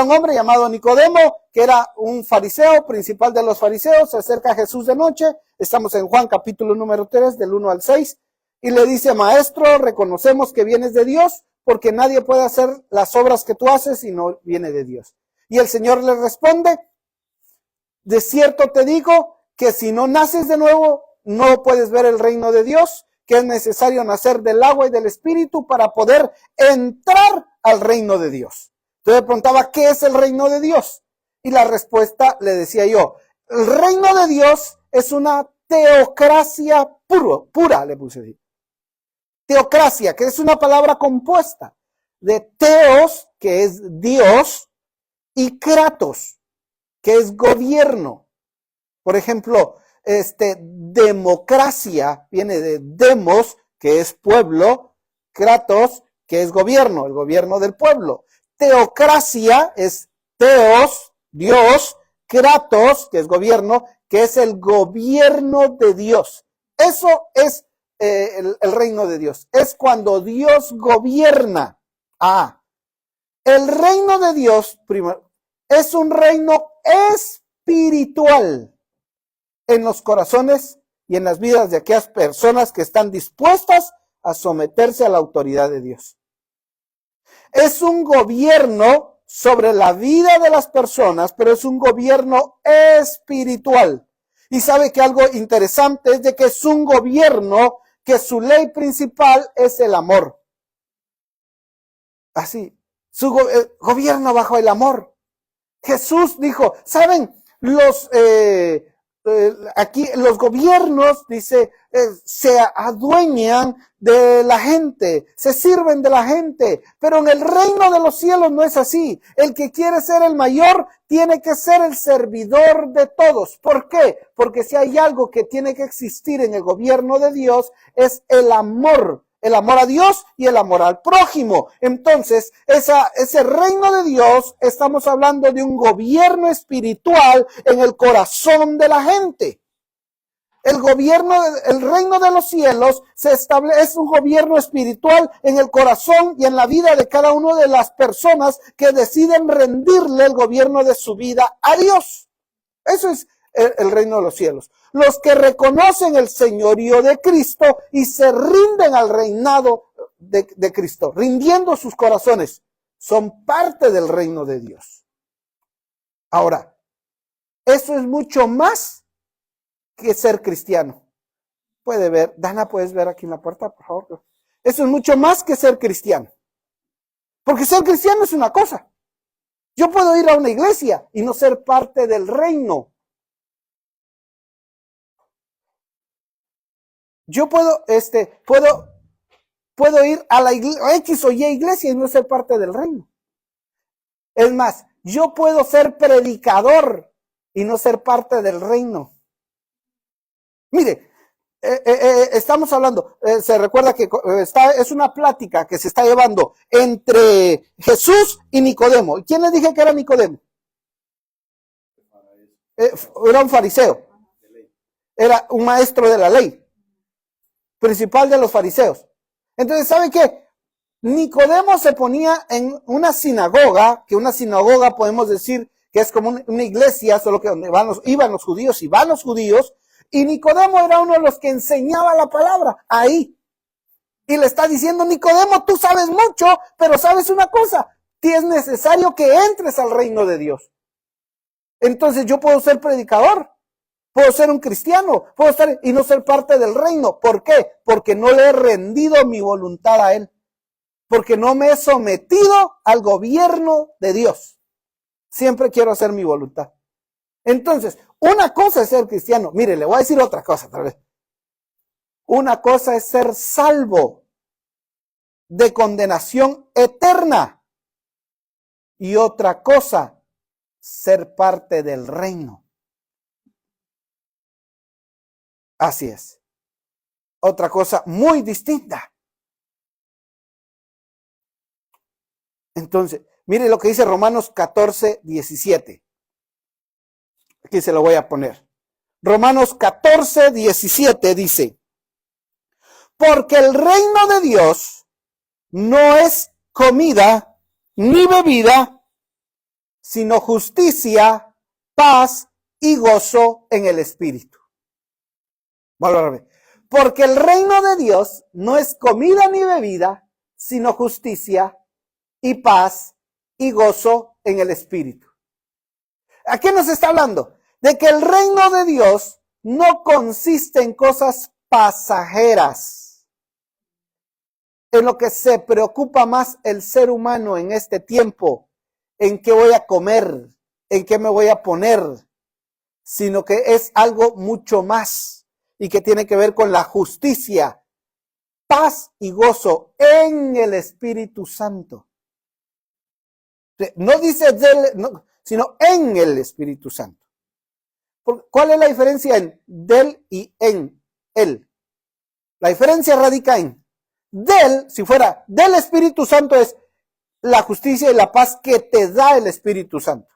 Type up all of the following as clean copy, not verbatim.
un hombre llamado Nicodemo, que era un fariseo, principal de los fariseos, se acerca a Jesús de noche, estamos en Juan capítulo número 3, del 1 al 6, y le dice, maestro, reconocemos que vienes de Dios, porque nadie puede hacer las obras que tú haces si no viene de Dios. Y el Señor le responde, de cierto te digo que si no naces de nuevo, no puedes ver el reino de Dios, que es necesario nacer del agua y del espíritu para poder entrar al reino de Dios. Entonces le preguntaba, ¿qué es el reino de Dios? Y la respuesta le decía yo, el reino de Dios es una teocracia pura, le puse así. Teocracia, que es una palabra compuesta de teos, que es Dios, y kratos, que es gobierno. Por ejemplo, democracia viene de demos, que es pueblo, kratos, que es gobierno, el gobierno del pueblo. Teocracia es teos, Dios, kratos, que es gobierno, que es el gobierno de Dios. Eso es el reino de Dios. Es cuando Dios gobierna. El reino de Dios, primero, es un reino espiritual en los corazones y en las vidas de aquellas personas que están dispuestas a someterse a la autoridad de Dios. Es un gobierno sobre la vida de las personas, pero es un gobierno espiritual. Y sabe que algo interesante es de que es un gobierno que su ley principal es el amor. Así, su gobierno bajo el amor. Jesús dijo, ¿saben? Aquí los gobiernos, dice, se adueñan de la gente, se sirven de la gente, pero en el reino de los cielos no es así. El que quiere ser el mayor tiene que ser el servidor de todos. ¿Por qué? Porque si hay algo que tiene que existir en el gobierno de Dios es el amor a Dios y el amor al prójimo. Entonces, ese reino de Dios, estamos hablando de un gobierno espiritual en el corazón de la gente. El reino de los cielos es un gobierno espiritual en el corazón y en la vida de cada una de las personas que deciden rendirle el gobierno de su vida a Dios. Eso es el reino de los cielos. Los que reconocen el señorío de Cristo y se rinden al reinado de Cristo, rindiendo sus corazones, son parte del reino de Dios. Ahora, eso es mucho más que ser cristiano. Puede ver, Dana, ¿puedes ver aquí en la puerta, por favor? Eso es mucho más que ser cristiano. Porque ser cristiano es una cosa. Yo puedo ir a una iglesia y no ser parte del reino. Yo puedo ir a la X o Y iglesia y no ser parte del reino. Es más, yo puedo ser predicador y no ser parte del reino. Mire, estamos hablando, se recuerda que es una plática que se está llevando entre Jesús y Nicodemo. ¿Quién le dije que era Nicodemo? Era un fariseo. Era un maestro de la ley. Principal de los fariseos. Entonces, ¿sabe qué? Nicodemo se ponía en una sinagoga, que una sinagoga podemos decir que es como una iglesia, solo que donde iban los judíos y van los judíos, y Nicodemo era uno de los que enseñaba la palabra ahí. Y le está diciendo, Nicodemo, tú sabes mucho, pero sabes una cosa, es necesario que entres al reino de Dios. Entonces yo puedo ser predicador, puedo ser un cristiano, puedo estar y no ser parte del reino. ¿Por qué? Porque no le he rendido mi voluntad a Él. Porque no me he sometido al gobierno de Dios. Siempre quiero hacer mi voluntad. Entonces, una cosa es ser cristiano. Mire, le voy a decir otra cosa otra vez. Una cosa es ser salvo de condenación eterna. Y otra cosa, ser parte del reino. Así es. Otra cosa muy distinta. Entonces, mire lo que dice Romanos 14, 17. Aquí se lo voy a poner. Romanos 14, 17 dice, porque el reino de Dios no es comida ni bebida, sino justicia, paz y gozo en el Espíritu. Vuelvo a ver. Porque el reino de Dios no es comida ni bebida, sino justicia y paz y gozo en el Espíritu. ¿A qué nos está hablando? De que el reino de Dios no consiste en cosas pasajeras. En lo que se preocupa más el ser humano en este tiempo, en qué voy a comer, en qué me voy a poner, sino que es algo mucho más y que tiene que ver con la justicia, paz y gozo en el Espíritu Santo. No dice sino en el Espíritu Santo. ¿Cuál es la diferencia en del y en él? La diferencia radica en del, si fuera del Espíritu Santo, es la justicia y la paz que te da el Espíritu Santo.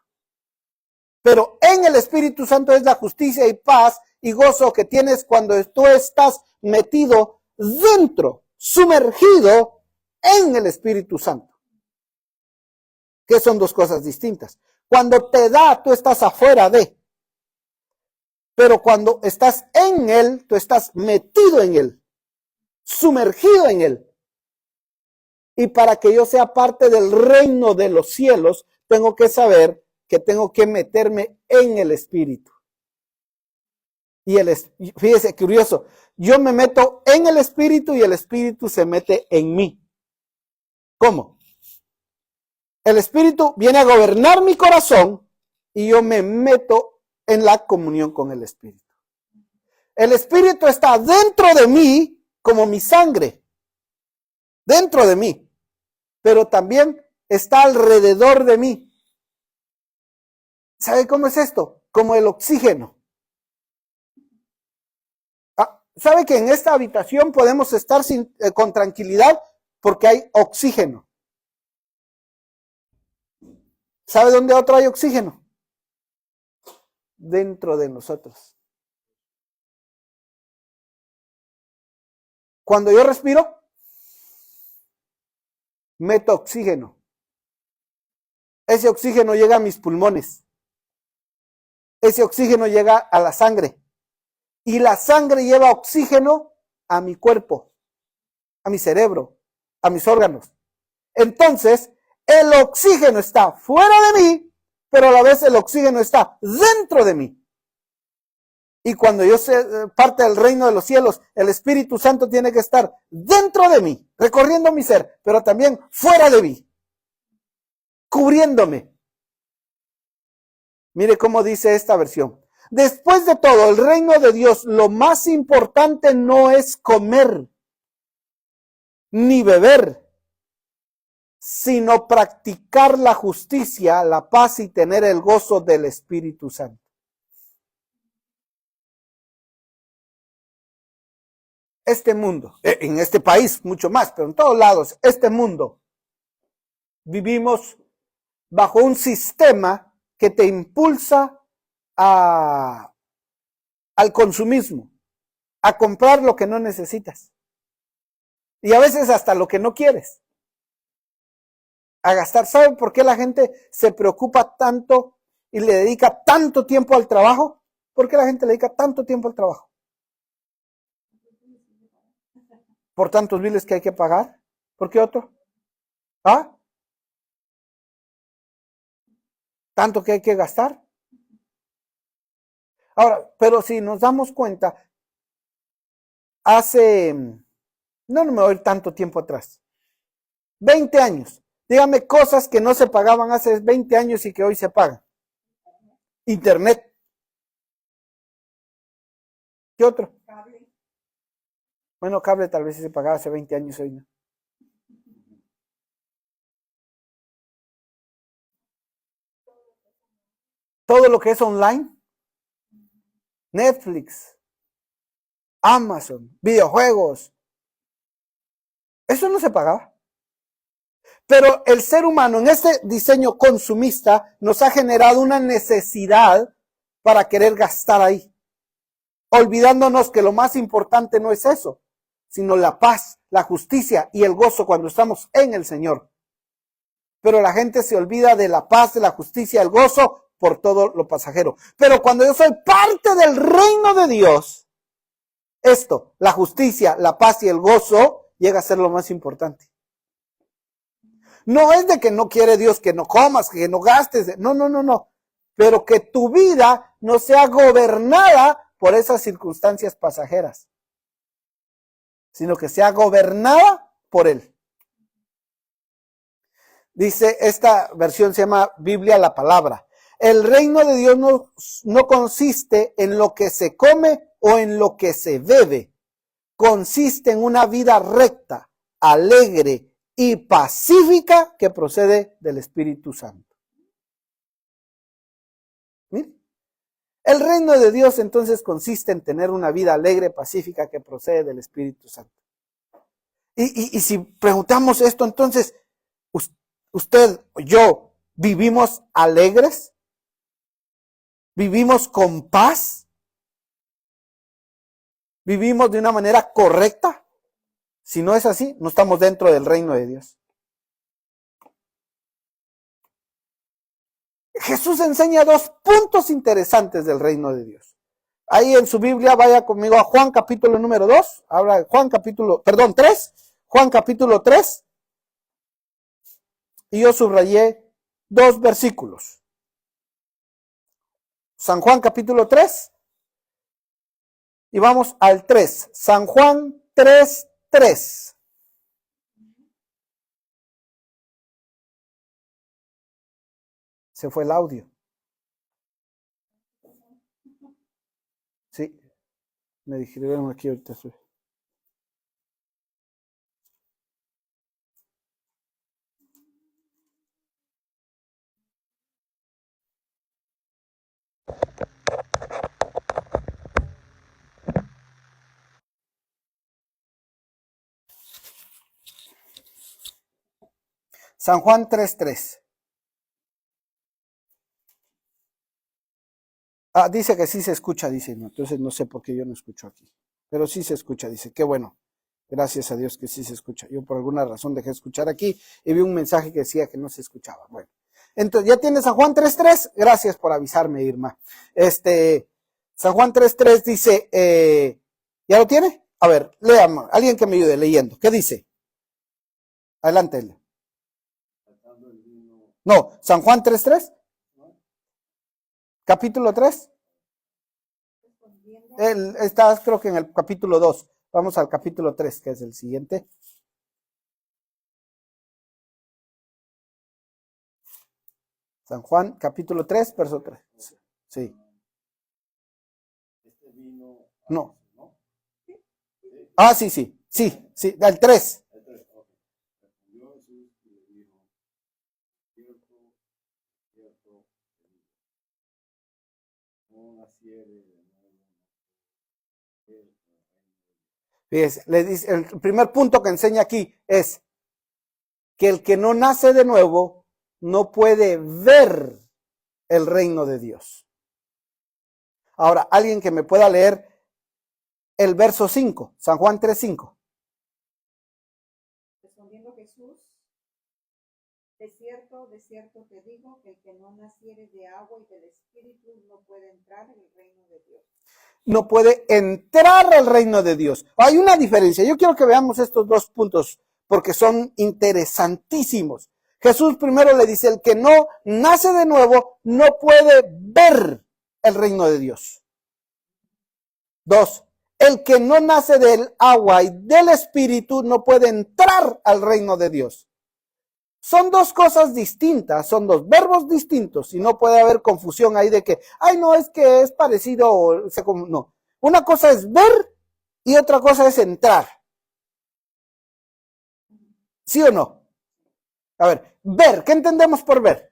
Pero en el Espíritu Santo es la justicia y paz y gozo que tienes cuando tú estás metido dentro, sumergido en el Espíritu Santo. Que son dos cosas distintas. Cuando te da, tú estás afuera de. Pero cuando estás en él, tú estás metido en él, sumergido en él. Y para que yo sea parte del reino de los cielos, tengo que saber que tengo que meterme en el Espíritu. Y fíjese, curioso, yo me meto en el Espíritu y el Espíritu se mete en mí. ¿Cómo? El Espíritu viene a gobernar mi corazón y yo me meto en la comunión con el Espíritu. El Espíritu está dentro de mí como mi sangre, dentro de mí, pero también está alrededor de mí. ¿Sabe cómo es esto? Como el oxígeno. ¿Sabe que en esta habitación podemos estar con tranquilidad porque hay oxígeno? ¿Sabe dónde otro hay oxígeno? Dentro de nosotros. Cuando yo respiro, meto oxígeno. Ese oxígeno llega a mis pulmones. Ese oxígeno llega a la sangre. Y la sangre lleva oxígeno a mi cuerpo, a mi cerebro, a mis órganos. Entonces, el oxígeno está fuera de mí, pero a la vez el oxígeno está dentro de mí. Y cuando yo soy parte del reino de los cielos, el Espíritu Santo tiene que estar dentro de mí, recorriendo mi ser, pero también fuera de mí, cubriéndome. Mire cómo dice esta versión. Después de todo, el reino de Dios, lo más importante no es comer ni beber, sino practicar la justicia, la paz y tener el gozo del Espíritu Santo. Este mundo, en este país mucho más, pero en todos lados, este mundo, vivimos bajo un sistema que te impulsa al consumismo, a comprar lo que no necesitas. Y a veces hasta lo que no quieres. A gastar. ¿Saben por qué la gente se preocupa tanto y le dedica tanto tiempo al trabajo? ¿Por qué la gente le dedica tanto tiempo al trabajo? ¿Por tantos biles que hay que pagar? ¿Por qué otro? ¿Ah? ¿Tanto que hay que gastar? Ahora, pero si nos damos cuenta, no me voy a ir tanto tiempo atrás, 20 años, dígame cosas que no se pagaban hace 20 años y que hoy se pagan. Internet. ¿Qué otro? Cable. Bueno, cable tal vez se pagaba hace 20 años, hoy no. Todo lo que es online, Netflix, Amazon, videojuegos, eso no se pagaba. Pero el ser humano en este diseño consumista nos ha generado una necesidad para querer gastar ahí, olvidándonos que lo más importante no es eso, sino la paz, la justicia y el gozo cuando estamos en el Señor. pero la gente se olvida de la paz, de la justicia, el gozo por todo lo pasajero. Pero cuando yo soy parte del reino de Dios, esto, la justicia, la paz y el gozo, llega a ser lo más importante. No es de que no quiere Dios que no comas, que no gastes, no. Pero que tu vida no sea gobernada por esas circunstancias pasajeras, sino que sea gobernada por Él. Dice, esta versión se llama Biblia la Palabra. El reino de Dios no consiste en lo que se come o en lo que se bebe. Consiste en una vida recta, alegre y pacífica que procede del Espíritu Santo. ¿Miren? El reino de Dios entonces consiste en tener una vida alegre, pacífica que procede del Espíritu Santo. Y si preguntamos esto, entonces, usted, yo, ¿vivimos alegres? ¿Vivimos con paz? ¿Vivimos de una manera correcta? Si no es así, no estamos dentro del reino de Dios. Jesús enseña dos puntos interesantes del reino de Dios. Ahí en su Biblia, vaya conmigo a Juan capítulo número 2, ahora Juan capítulo 3, y yo subrayé 2 versículos. San Juan capítulo 3, y vamos al 3, San Juan 3:3. Se fue el audio. Sí, me dijeron aquí ahorita. San Juan 3:3. Dice que sí se escucha, dice, no, entonces no sé por qué yo no escucho aquí. Pero sí se escucha, dice, qué bueno. Gracias a Dios que sí se escucha. Yo por alguna razón dejé de escuchar aquí y vi un mensaje que decía que no se escuchaba. Bueno, entonces ya tienes San Juan 3:3. Gracias por avisarme, Irma. San Juan 3:3 dice, ¿ya lo tiene? A ver, lea, alguien que me ayude leyendo. ¿Qué dice? Adelante. No, San Juan 3:3. Capítulo 3. Estás creo que en el capítulo 2. Vamos al capítulo 3, que es el siguiente. San Juan, capítulo 3, verso 3. Sí. No. Sí, el 3. Fíjese, le dice, el primer punto que enseña aquí es que el que no nace de nuevo no puede ver el reino de Dios. Ahora, alguien que me pueda leer el verso 5, San Juan 3:5. Respondiendo Jesús, de cierto te digo que el que no naciere de agua y del Espíritu no puede entrar en el reino de Dios. No puede entrar al reino de Dios. Hay una diferencia. Yo quiero que veamos estos 2 puntos porque son interesantísimos. Jesús primero le dice, el que no nace de nuevo no puede ver el reino de Dios. 2, el que no nace del agua y del Espíritu no puede entrar al reino de Dios. Son 2 cosas distintas, son 2 verbos distintos y no puede haber confusión ahí de que, no, es que es parecido, no. Una cosa es ver y otra cosa es entrar. ¿Sí o no? A ver, ver, ¿qué entendemos por ver?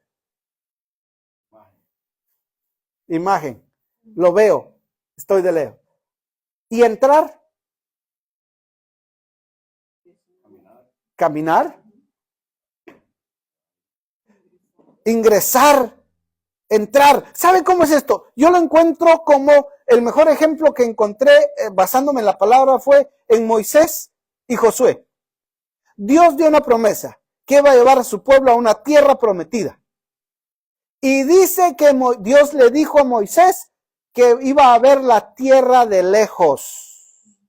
Imagen. Lo veo, estoy de lejos. ¿Y entrar? Caminar. Ingresar, entrar. ¿Saben cómo es esto? Yo lo encuentro como el mejor ejemplo que encontré basándome en la palabra fue en Moisés y Josué. Dios dio una promesa, que iba a llevar a su pueblo a una tierra prometida. Y dice que Dios le dijo a Moisés que iba a ver la tierra de lejos.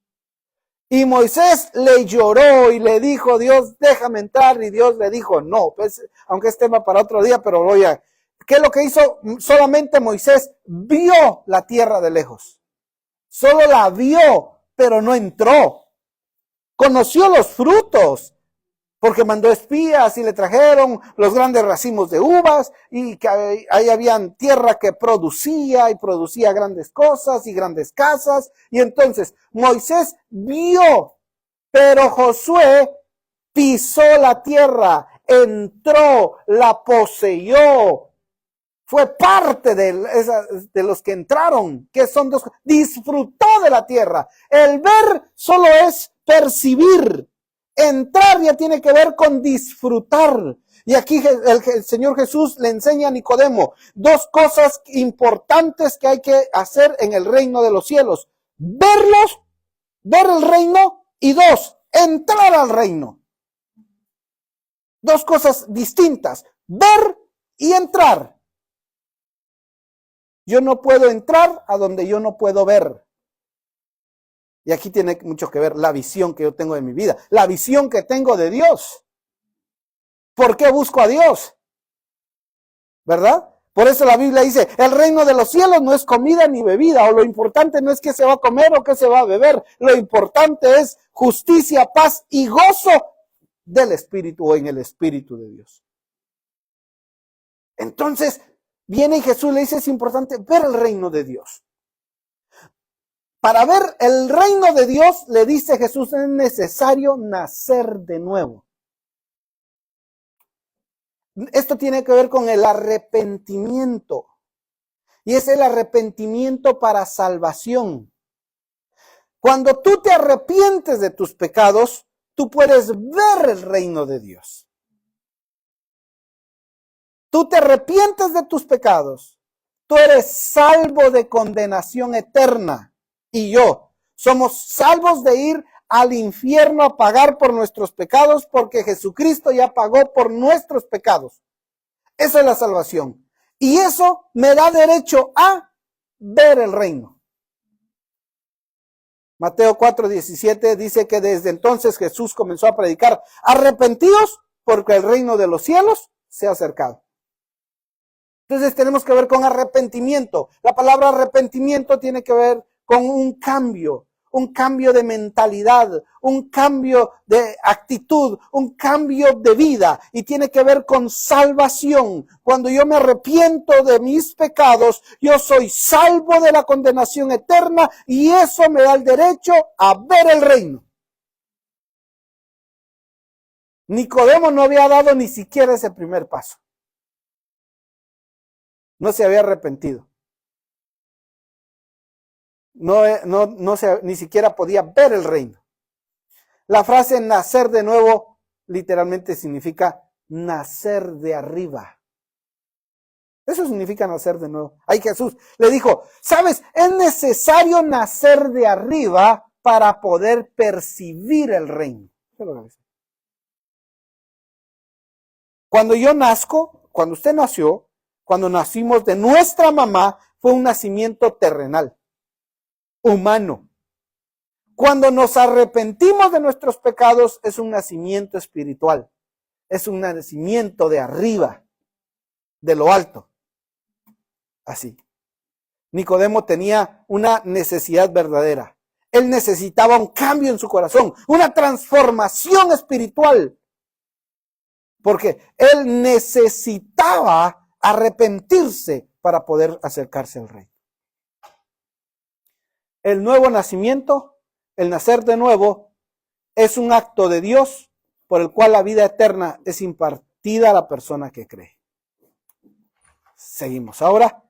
Y Moisés le lloró y le dijo, Dios, déjame entrar. Y Dios le dijo, no, pues, aunque es tema para otro día, pero voy a... ¿Qué es lo que hizo? Solamente Moisés vio la tierra de lejos. Solo la vio, pero no entró. Conoció los frutos, porque mandó espías y le trajeron los grandes racimos de uvas y que ahí habían tierra que producía y producía grandes cosas y grandes casas. Y entonces Moisés vio, pero Josué pisó la tierra, entró, la poseyó, fue parte de los que entraron, que son dos, disfrutó de la tierra. El ver solo es percibir. Entrar ya tiene que ver con disfrutar. Y aquí el Señor Jesús le enseña a Nicodemo dos cosas importantes que hay que hacer en el reino de los cielos. Verlos, ver el reino, y dos, entrar al reino. Dos cosas distintas, ver y entrar. Yo no puedo entrar a donde yo no puedo ver. Y aquí tiene mucho que ver la visión que yo tengo de mi vida, la visión que tengo de Dios. ¿Por qué busco a Dios? ¿Verdad? Por eso la Biblia dice, el reino de los cielos no es comida ni bebida, o lo importante no es qué se va a comer o qué se va a beber. Lo importante es justicia, paz y gozo del Espíritu o en el Espíritu de Dios. Entonces, viene Jesús le dice, es importante ver el reino de Dios. Para ver el reino de Dios, le dice Jesús, es necesario nacer de nuevo. Esto tiene que ver con el arrepentimiento. Y es el arrepentimiento para salvación. Cuando tú te arrepientes de tus pecados, tú puedes ver el reino de Dios. Tú te arrepientes de tus pecados. Tú eres salvo de condenación eterna. Y yo somos salvos de ir al infierno a pagar por nuestros pecados, porque Jesucristo ya pagó por nuestros pecados. Esa es la salvación. Y eso me da derecho a ver el reino. Mateo 4:17 dice que desde entonces Jesús comenzó a predicar, arrepentidos porque el reino de los cielos se ha acercado. Entonces tenemos que ver con arrepentimiento. La palabra arrepentimiento tiene que ver con un cambio de mentalidad, un cambio de actitud, un cambio de vida, y tiene que ver con salvación. Cuando yo me arrepiento de mis pecados, yo soy salvo de la condenación eterna, y eso me da el derecho a ver el reino. Nicodemo no había dado ni siquiera ese primer paso. No se había arrepentido. Ni siquiera podía ver el reino. La frase nacer de nuevo literalmente significa nacer de arriba. Eso significa nacer de nuevo. Ahí Jesús le dijo, ¿sabes? Es necesario nacer de arriba para poder percibir el reino. Cuando yo nazco, cuando usted nació, cuando nacimos de nuestra mamá, fue un nacimiento terrenal, humano. Cuando nos arrepentimos de nuestros pecados, es un nacimiento espiritual. Es un nacimiento de arriba, de lo alto. Así. Nicodemo tenía una necesidad verdadera. Él necesitaba un cambio en su corazón, una transformación espiritual. Porque él necesitaba arrepentirse para poder acercarse al rey. El nuevo nacimiento, el nacer de nuevo, es un acto de Dios por el cual la vida eterna es impartida a la persona que cree. Seguimos. Ahora,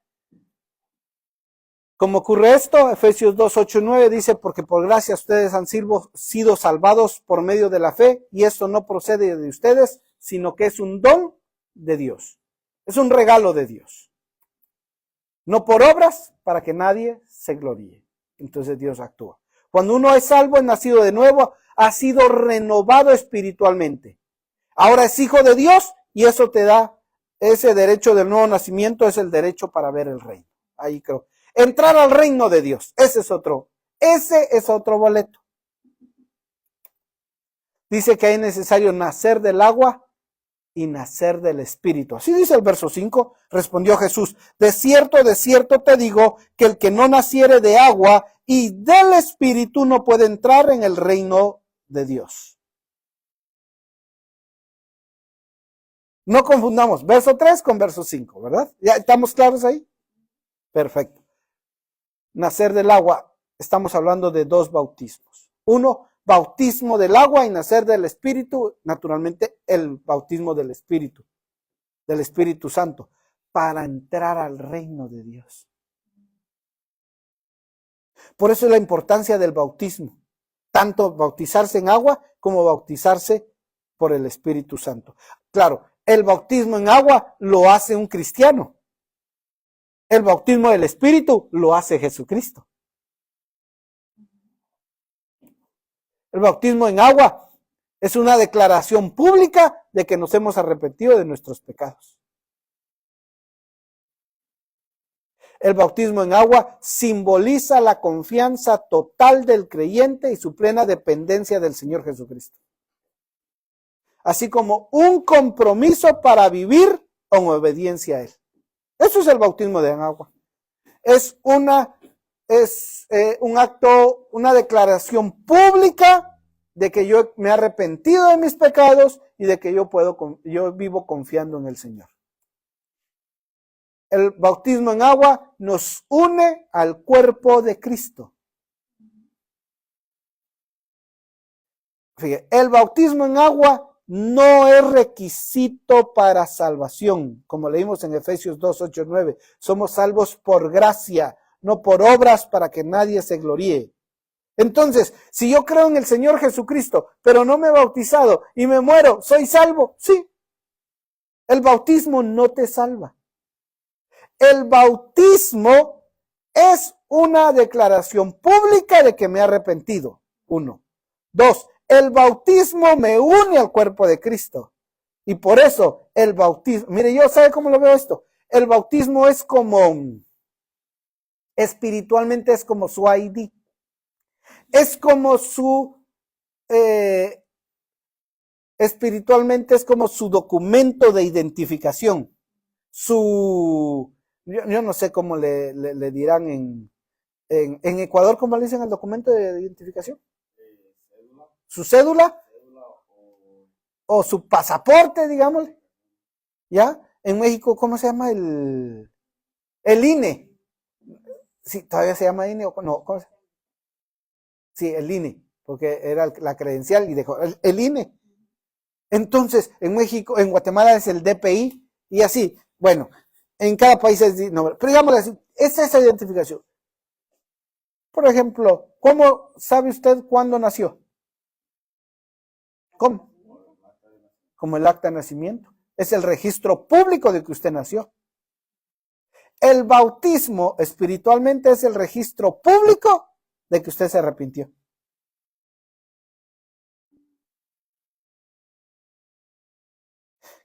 ¿cómo ocurre esto? Efesios 2, 8 y 9 dice, porque por gracia ustedes han sido salvados por medio de la fe, y esto no procede de ustedes, sino que es un don de Dios. Es un regalo de Dios. No por obras, para que nadie se gloríe. Entonces Dios actúa. Cuando uno es salvo, es nacido de nuevo, ha sido renovado espiritualmente. Ahora es hijo de Dios y eso te da ese derecho del nuevo nacimiento, es el derecho para ver el reino. Ahí creo. Entrar al reino de Dios, ese es otro boleto. Dice que es necesario nacer del agua y nacer del Espíritu. Así dice el verso 5, respondió Jesús, de cierto te digo, que el que no naciere de agua y del Espíritu no puede entrar en el reino de Dios. No confundamos verso 3 con verso 5, ¿verdad? ¿Ya estamos claros ahí? Perfecto. Nacer del agua, estamos hablando de dos bautismos. Uno, bautismo del agua y nacer del Espíritu, naturalmente el bautismo del Espíritu Santo, para entrar al reino de Dios. Por eso es la importancia del bautismo, tanto bautizarse en agua como bautizarse por el Espíritu Santo. Claro, el bautismo en agua lo hace un cristiano. El bautismo del Espíritu lo hace Jesucristo. El bautismo en agua es una declaración pública de que nos hemos arrepentido de nuestros pecados. El bautismo en agua simboliza la confianza total del creyente y su plena dependencia del Señor Jesucristo. Así como un compromiso para vivir en obediencia a Él. Eso es el bautismo en agua. Es un acto, una declaración pública de que yo me he arrepentido de mis pecados y de que yo vivo confiando en el Señor. El bautismo en agua nos une al cuerpo de Cristo. Fíjate, el bautismo en agua no es requisito para salvación, como leímos en Efesios 2, 8, 9. Somos salvos por gracia, no por obras para que nadie se gloríe. Entonces, si yo creo en el Señor Jesucristo, pero no me he bautizado y me muero, ¿soy salvo? Sí. El bautismo no te salva. El bautismo es una declaración pública de que me he arrepentido. 1. 2. El bautismo me une al cuerpo de Cristo. Y por eso el bautismo, mire, yo ¿sabe cómo lo veo esto? El bautismo es como, espiritualmente es como su ID. Es como espiritualmente es como su documento de identificación. Yo no sé cómo le dirán en Ecuador, ¿cómo le dicen al documento de identificación? Su cédula o su pasaporte, digámosle. ¿Ya? En México, ¿cómo se llama? El INE. Sí, todavía se llama INE o no, ¿cómo se llama? Sí, el INE, porque era la credencial y dejó el INE. Entonces, en México, en Guatemala es el DPI y así. Bueno, en cada país es nombre. Pero digamos así, es esa identificación. Por ejemplo, ¿cómo sabe usted cuándo nació? ¿Cómo? Como el acta de nacimiento. Es el registro público de que usted nació. El bautismo espiritualmente es el registro público de que usted se arrepintió.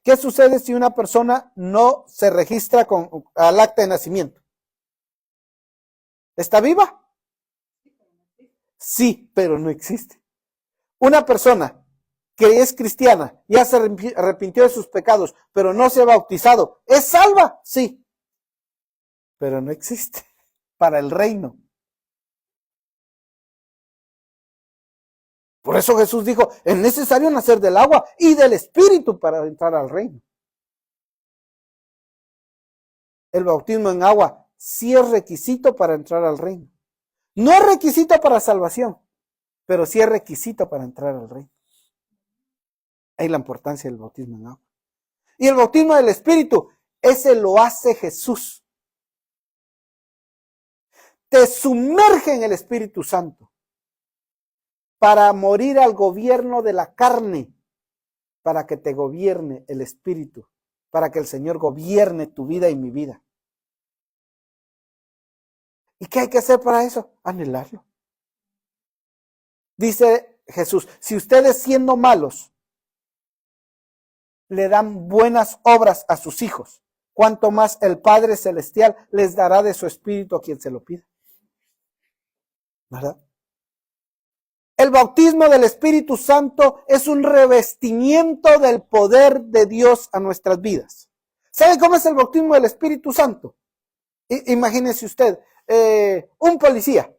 ¿Qué sucede si una persona no se registra al acta de nacimiento? ¿Está viva? Sí, pero no existe. Una persona que es cristiana, ya se arrepintió de sus pecados, pero no se ha bautizado, ¿es salva? Sí, pero no existe para el reino. Por eso Jesús dijo, es necesario nacer del agua y del Espíritu para entrar al reino. El bautismo en agua sí es requisito para entrar al reino. No es requisito para salvación, pero sí es requisito para entrar al reino. Ahí la importancia del bautismo en agua. Y el bautismo del Espíritu, ese lo hace Jesús. Te sumerge en el Espíritu Santo para morir al gobierno de la carne, para que te gobierne el Espíritu, para que el Señor gobierne tu vida y mi vida. ¿Y qué hay que hacer para eso? Anhelarlo. Dice Jesús, si ustedes siendo malos le dan buenas obras a sus hijos, cuanto más el Padre Celestial les dará de su Espíritu a quien se lo pida. ¿Verdad? El bautismo del Espíritu Santo es un revestimiento del poder de Dios a nuestras vidas. ¿Sabe cómo es el bautismo del Espíritu Santo? Imagínese usted, un policía.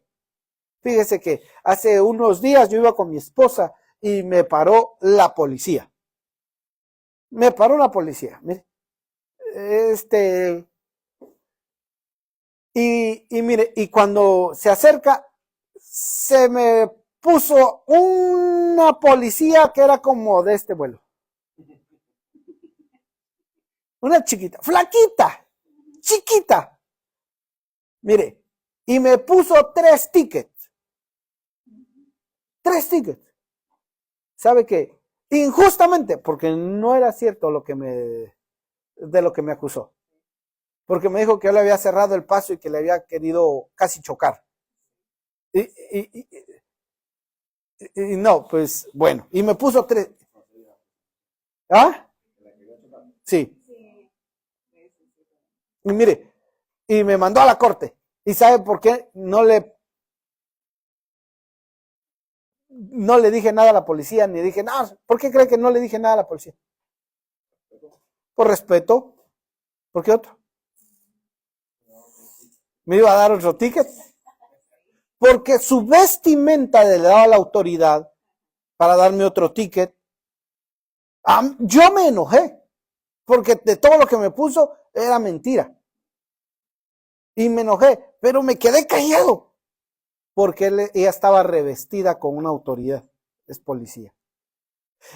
Fíjese que hace unos días yo iba con mi esposa y me paró la policía. Me paró la policía, mire. Mire, y cuando se acerca, se me puso una policía que era como de este vuelo. Una chiquita, flaquita, chiquita. Mire, y me puso 3 tickets. 3 tickets. ¿Sabe qué? Injustamente, porque no era cierto de lo que me acusó. Porque me dijo que yo le había cerrado el paso y que le había querido casi chocar. Y no, pues bueno, y me puso 3. ¿Ah? Sí. Y mire, y me mandó a la corte. ¿Y sabe por qué no le dije nada a la policía, ni dije nada? ¿Por qué cree que no le dije nada a la policía? Por respeto. ¿Por qué otro? ¿Me iba a dar otro ticket? Porque su vestimenta le daba la autoridad para darme otro ticket. Yo me enojé, porque de todo lo que me puso era mentira. Y me enojé, pero me quedé callado, porque ella estaba revestida con una autoridad, es policía.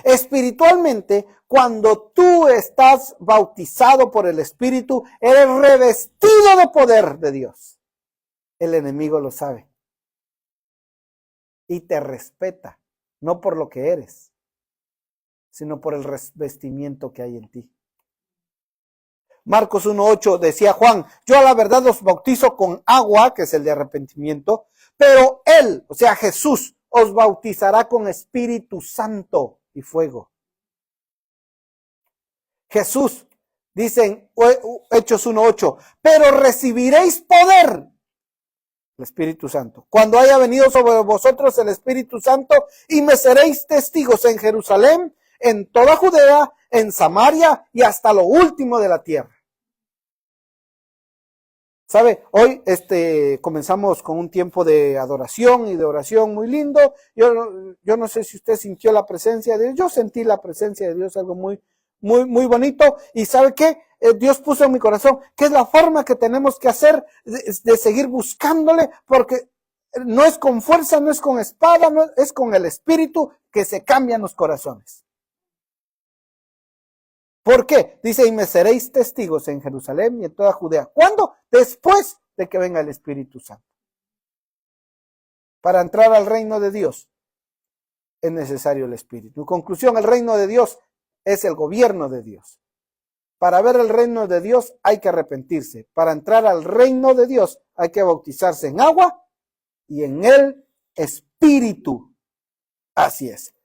Espiritualmente, cuando tú estás bautizado por el Espíritu, eres revestido de poder de Dios. El enemigo lo sabe. Y te respeta, no por lo que eres, sino por el revestimiento que hay en ti. Marcos 1:8 decía Juan, yo a la verdad los bautizo con agua, que es el de arrepentimiento, pero Él, o sea Jesús, os bautizará con Espíritu Santo y fuego. Jesús, dicen Hechos 1:8, pero recibiréis poder, el Espíritu Santo, cuando haya venido sobre vosotros el Espíritu Santo, y me seréis testigos en Jerusalén, en toda Judea, en Samaria y hasta lo último de la tierra. ¿Sabe? Hoy comenzamos con un tiempo de adoración y de oración muy lindo. Yo no sé si usted sintió la presencia de Dios. Yo sentí la presencia de Dios, algo muy, muy, muy bonito. Y ¿sabe qué? Dios puso en mi corazón que es la forma que tenemos que hacer de seguir buscándole, porque no es con fuerza, no es con espada, no es con el Espíritu que se cambian los corazones. ¿Por qué? Dice, y me seréis testigos en Jerusalén y en toda Judea. ¿Cuándo? Después de que venga el Espíritu Santo. Para entrar al reino de Dios es necesario el Espíritu. En conclusión, el reino de Dios es el gobierno de Dios. Para ver el reino de Dios hay que arrepentirse. Para entrar al reino de Dios hay que bautizarse en agua y en el Espíritu. Así es.